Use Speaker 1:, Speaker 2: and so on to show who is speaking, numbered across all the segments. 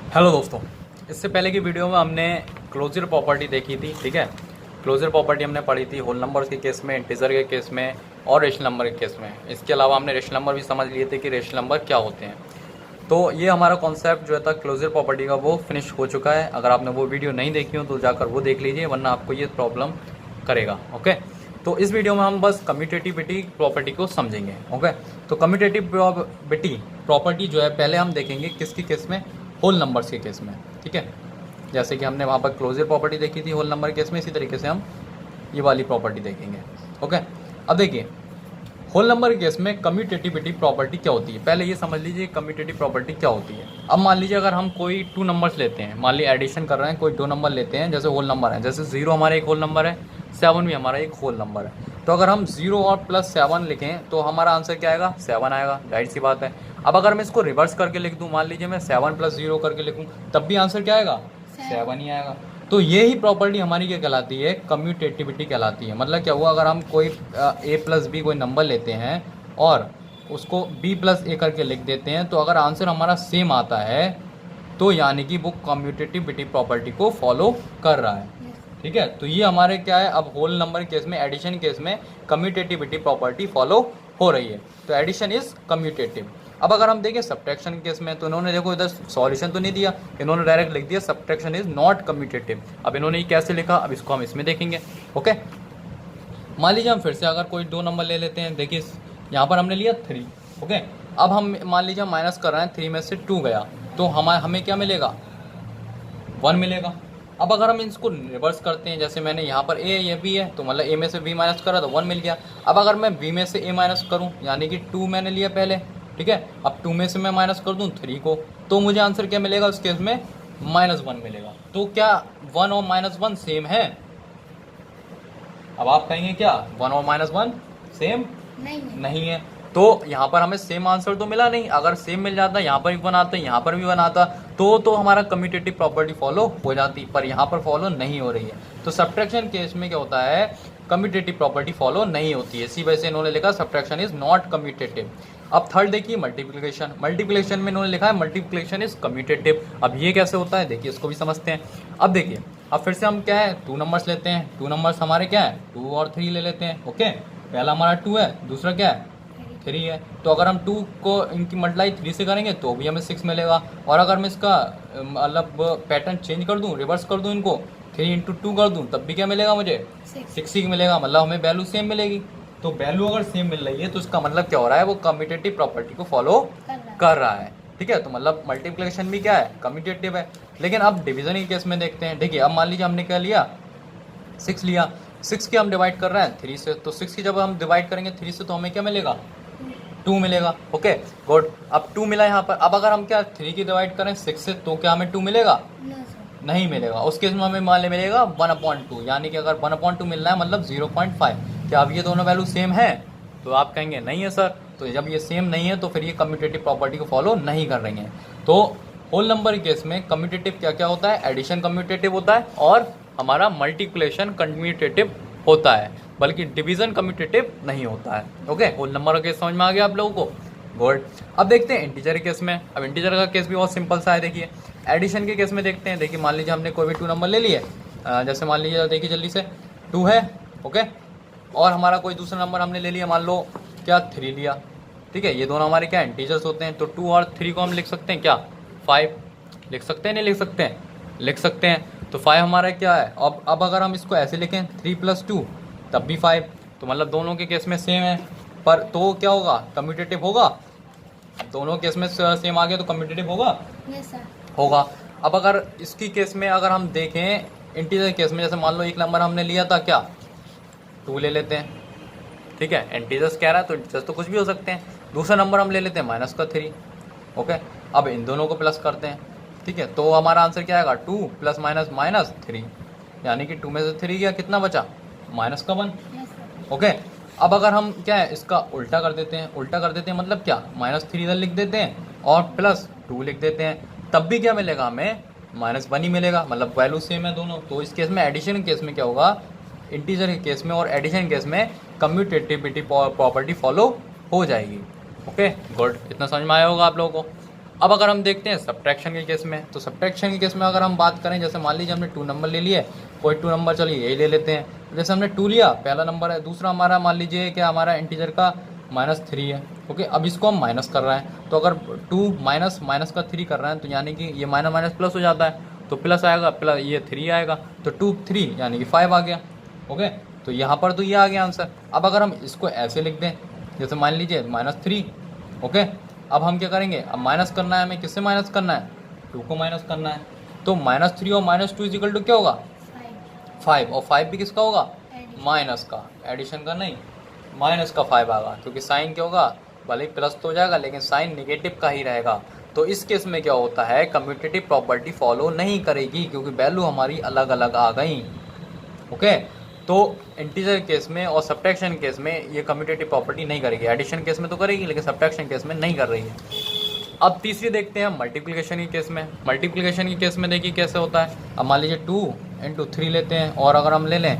Speaker 1: Hello दोस्तों, इससे पहले की वीडियो में हमने क्लोजर प्रॉपर्टी देखी थी। ठीक है, क्लोजर प्रॉपर्टी हमने पढ़ी थी होल नंबर्स के केस में, इंटीजर के केस में और रेशनल नंबर के केस में। इसके अलावा हमने रेशनल नंबर भी समझ लिए थे कि रेशनल नंबर क्या होते हैं। तो ये हमारा कॉन्सेप्ट जो था क्लोजर प्रॉपर्टी का वो फिनिश हो चुका है। अगर आपने वो वीडियो नहीं देखी हो तो जाकर वो देख लीजिए, वरना आपको ये प्रॉब्लम करेगा। ओके, तो इस वीडियो में हम बस कम्यूटेटिविटी प्रॉपर्टी को समझेंगे। ओके, तो कम्यूटेटिव प्रॉपर्टी जो है पहले हम देखेंगे किसकी केस में, होल नंबर्स के केस में। ठीक है, जैसे कि हमने वहाँ पर क्लोजर प्रॉपर्टी देखी थी होल नंबर केस में, इसी तरीके से हम ये वाली प्रॉपर्टी देखेंगे। ओके, अब देखिए होल नंबर केस में कम्यूटेटिविटी प्रॉपर्टी क्या होती है। पहले ये समझ लीजिए कम्यूटेटिव प्रॉपर्टी क्या होती है। अब मान लीजिए अगर हम कोई 2 नंबर्स लेते हैं, मान लीजिए एडिशन कर रहे हैं, कोई 2 नंबर लेते हैं, जैसे होल नंबर है, जैसे 0 हमारा एक होल नंबर है, 7 भी हमारा एक होल नंबर है। तो अगर हम 0 और +7 लिखें तो हमारा आंसर क्या आएगा, 7 आएगा, जाहिर सी बात है। अब अगर मैं इसको रिवर्स करके लिख दूं, मान लीजिए मैं 7 + 0 करके लिखूं, तब भी आंसर क्या आएगा, 7 ही आएगा। तो ये ही प्रॉपर्टी हमारी क्या कहलाती है, कम्यूटेटिविटी कहलाती है। मतलब क्या हुआ, अगर हम कोई a + b कोई नंबर लेते हैं और उसको b + a करके लिख देते हैं, तो अगर आंसर हमारा सेम आता है तो यानी कि वो कम्यूटेटिविटी प्रॉपर्टी को फॉलो कर रहा है। ठीक है, तो ये हमारे क्या है, अब होल नंबर केस में, एडिशन केस में कम्यूटेटिविटी प्रॉपर्टी फॉलो हो रही है। तो एडिशन इज कम्यूटेटिव। अब अगर हम देखें सब्ट्रैक्शन केस में, तो इन्होंने देखो इधर सॉल्यूशन तो नहीं दिया, इन्होंने डायरेक्ट लिख दिया सब्ट्रैक्शन इज नॉट कम्यूटेटिव। अब इन्होंने ये कैसे लिखा, अब इसको हम इसमें देखेंगे। ओके, मान लीजिए हम फिर से अगर कोई 2 नंबर ले लेते हैं। देखिए यहाँ पर हमने लिया 3। ओके, अब हम मान लीजिए हम माइनस कर रहे हैं, 3 में से 2 गया, तो हमें क्या मिलेगा, 1 मिलेगा। अब अगर हम इसको रिवर्स करते हैं, जैसे मैंने यहाँ पर ए, ये बी है, तो मतलब ए में से बी माइनस करा तो 1 मिल गया। अब अगर मैं बी में से ए माइनस करूँ, यानी कि 2 मैंने लिया पहले, ठीक है, अब 2 में से मैं माइनस कर दूँ 3 को, तो मुझे आंसर क्या मिलेगा उस केस में, -1 मिलेगा। तो क्या 1 और -1 सेम है? अब आप कहेंगे क्या 1 और -1 सेम नहीं है। तो यहाँ पर हमें सेम आंसर तो मिला नहीं। अगर सेम मिल जाता, यहाँ पर भी 1 आता, यहाँ पर भी 1 आता, तो हमारा कम्यूटेटिव प्रॉपर्टी फॉलो हो जाती, पर यहाँ पर फॉलो नहीं हो रही है। तो सब्ट्रैक्शन केस में क्या होता है, कम्यूटेटिव प्रॉपर्टी फॉलो नहीं होती है। इसी वजह से इन्होंने लिखा सब्ट्रैक्शन इज नॉट कम्यूटेटिव। अब थर्ड देखिए मल्टीप्लिकेशन। मल्टीप्लिकेशन में इन्होंने लिखा है मल्टीप्लिकेशन इज कम्यूटेटिव। अब ये कैसे होता है, देखिए इसको भी समझते हैं। अब देखिए, अब फिर से हम क्या है 2 नंबर्स लेते हैं। 2 नंबर्स हमारे क्या है, 2 और 3 ले लेते हैं। ओके, पहला हमारा 2 है, दूसरा क्या है 3 है। तो अगर हम 2 को इनकी मल्टीप्लाई 3 से करेंगे तो भी हमें 6 मिलेगा। और अगर मैं इसका मतलब पैटर्न चेंज कर दूं, रिवर्स कर दूं, इनको 3 × 2 कर दूं, तब भी क्या मिलेगा मुझे, 6 ही मिलेगा। मतलब हमें वैल्यू सेम मिलेगी। तो वैल्यू अगर सेम मिल रही है तो इसका मतलब क्या हो रहा है, वो कम्यूटेटिव प्रॉपर्टी को फॉलो कर रहा है। ठीक है, तो मतलब मल्टीप्लिकेशन भी क्या है, कम्यूटेटिव है। लेकिन अब डिवीजन के केस में देखते हैं। देखिए अब मान लीजिए हमने क्या लिया, 6 लिया, 6 के हम डिवाइड कर रहे हैं 3 से, तो 6 की जब हम डिवाइड करेंगे 3 से तो हमें क्या मिलेगा, 2 मिलेगा। ओके गुड, अब 2 मिला यहाँ पर। अब अगर हम क्या 3 की डिवाइड करें 6 से, तो क्या हमें 2 मिलेगा, नहीं मिलेगा। उस केस में हमें मान ले मिलेगा 1/2, यानी कि अगर 1/2 मिल रहा है मतलब 0.5। क्या अब ये दोनों वैल्यू सेम है, तो आप कहेंगे नहीं है सर। तो जब ये सेम नहीं है तो फिर ये कम्यूटेटिव प्रॉपर्टी को फॉलो नहीं कर रही है। तो होल नंबर केस में कम्यूटेटिव क्या क्या होता है, एडिशन कम्यूटेटिव होता है और हमारा मल्टीप्लिकेशन कम्यूटेटिव होता है, बल्कि डिवीजन कम्यूटेटिव नहीं होता है। ओके, होल नंबर का केस समझ में आ गया आप लोगों को, गुड। अब देखते हैं इंटीजर के केस में। अब इंटीजर का केस भी बहुत सिंपल सा है। देखिए एडिशन के केस में देखते हैं। देखिए मान लीजिए हमने कोई भी 2 नंबर ले लिए, जैसे मान लीजिए, देखिए जल्दी से 2 है, ओके, और हमारा कोई दूसरा नंबर हमने ले लिया, मान लो क्या 3 लिया। ठीक है, ये दोनों हमारे क्या इंटीजर्स होते हैं। तो 2 और 3 को हम लिख सकते हैं क्या, 5 लिख सकते हैं, नहीं लिख सकते हैं, लिख सकते हैं। तो 5 हमारा क्या है। अब अगर हम इसको ऐसे लिखें 3 + 2 तब भी 5, तो मतलब दोनों के केस में सेम है। पर तो क्या होगा, कम्यूटेटिव होगा। दोनों केस में सेम आ गया तो कम्यूटेटिव होगा,
Speaker 2: यस सर,
Speaker 1: होगा। अब अगर इसकी केस में अगर हम देखें इंटीजर केस में, जैसे मान लो एक नंबर हमने लिया था क्या 2 ले लेते हैं। ठीक है, इंटीजर्स कह रहा है तो इंटीजर्स तो कुछ भी हो सकते हैं। दूसरा नंबर हम ले लेते हैं -3। ओके, अब इन दोनों को प्लस करते हैं। ठीक है, तो हमारा आंसर क्या आएगा, 2 + -3, यानी कि 2 में से 3 गया, कितना बचा, -1।
Speaker 2: यस सर,
Speaker 1: ओके, अब अगर हम क्या है इसका उल्टा कर देते हैं, उल्टा कर देते हैं मतलब क्या, -3 इधर लिख देते हैं और +2 लिख देते हैं, तब भी क्या मिलेगा हमें, -1 ही मिलेगा। मतलब वैल्यू सेम है दोनों। तो इस केस में एडिशन केस में क्या होगा, इंटीजर के केस में और एडिशन केस में कम्यूटेटिविटी प्रॉपर्टी फॉलो हो जाएगी। ओके गुड, इतना समझ में आया होगा आप लोगों को। अब अगर हम देखते हैं सब्ट्रैक्शन के केस में, तो सब्ट्रैक्शन के केस में अगर हम बात करें, जैसे मान लीजिए हमने 2 नंबर ले लिए, कोई 2 नंबर चलिए यही ले लेते हैं। जैसे हमने 2 लिया, पहला नंबर है, दूसरा हमारा मान लीजिए कि हमारा इंटीजर का -3 है। ओके, अब इसको हम माइनस कर रहे हैं, तो अगर 2 माइनस माइनस का 3 कर रहे हैं तो यानी कि ये माइनस माइनस प्लस हो जाता है, तो प्लस आएगा, प्लस ये 3 आएगा, तो 2 3 यानी कि 5 आ गया। ओके, तो यहाँ पर तो ये आ गया आंसर। अब अगर हम इसको ऐसे लिख दें, जैसे मान लीजिए -3। ओके, अब हम क्या करेंगे, अब माइनस करना है हमें, किससे माइनस करना है, 2 को माइनस करना है। तो -3 और -2 इजिकल टू क्या होगा, 5, और 5 भी किसका होगा, माइनस का, एडिशन का नहीं, माइनस का 5 आएगा, क्योंकि साइन क्या होगा, भले ही प्लस तो हो जाएगा लेकिन साइन नेगेटिव का ही रहेगा। तो इस केस में क्या होता है, कम्यूटेटिव प्रॉपर्टी फॉलो नहीं करेगी, क्योंकि वैल्यू हमारी अलग अलग आ गई। ओके, तो इंटीजर केस में और सब्ट्रैक्शन केस में ये कम्यूटेटिव प्रॉपर्टी नहीं करेगी। एडिशन केस में तो करेगी लेकिन सब्ट्रैक्शन केस में नहीं कर रही है। अब तीसरी देखते हैं मल्टीप्लिकेशन के केस में। मल्टीप्लिकेशन के केस में देखिए कैसे होता है। अब मान लीजिए 2 × 3 लेते हैं, और अगर हम ले लें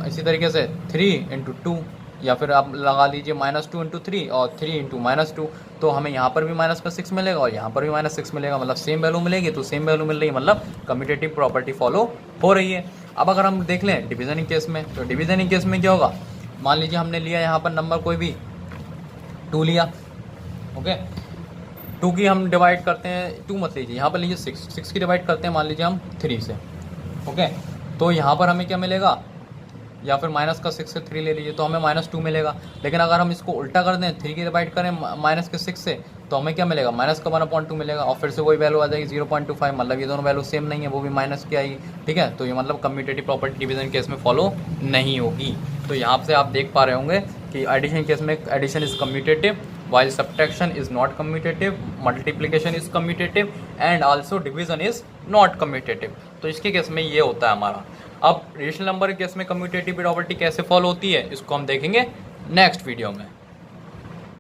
Speaker 1: इसी तरीके से 3 × 2, या फिर आप लगा लीजिए -2 × 3 और 3 × -2, तो हमें यहाँ पर भी -6 मिलेगा और यहाँ पर भी -6 मिलेगा, मतलब सेम वैल्यू मिलेगी। तो सेम वैल्यू मिल रही है, मतलब कम्यूटेटिव प्रॉपर्टी फॉलो हो रही है। अब अगर हम देख लें डिवीजनिंग केस में, तो डिवीजनिंग केस में क्या होगा, मान लीजिए हमने लिया यहाँ पर नंबर कोई भी 2 लिया। ओके, 2 की हम डिवाइड करते हैं, 2 मत लीजिए, यहाँ पर लीजिए 6 की डिवाइड करते हैं मान लीजिए हम 3 से। ओके, तो यहाँ पर हमें क्या मिलेगा, या फिर -6 से 3 ले लीजिए तो हमें -2 मिलेगा। लेकिन अगर हम इसको उल्टा कर दें, 3 की डिवाइड करें -6 से, तो हमें क्या मिलेगा, -1/2 मिलेगा, और फिर से वही वैल्यू आ जाएगी 0.25, मतलब ये दोनों वैल्यू सेम नहीं है, वो भी माइनस की आएगी। ठीक है, तो ये मतलब कम्यूटेटिव प्रॉपर्टी डिवीजन केस में फॉलो नहीं होगी। तो यहाँ से आप देख पा रहे होंगे कि एडिशन केस में addition is commutative, while subtraction is not commutative, multiplication is commutative and also division is not commutative। तो इसके केस में ये होता है हमारा। अब रेशनल नंबर के केस में कम्यूटेटिव प्रॉपर्टी कैसे फॉलो होती है, इसको हम देखेंगे नेक्स्ट वीडियो में।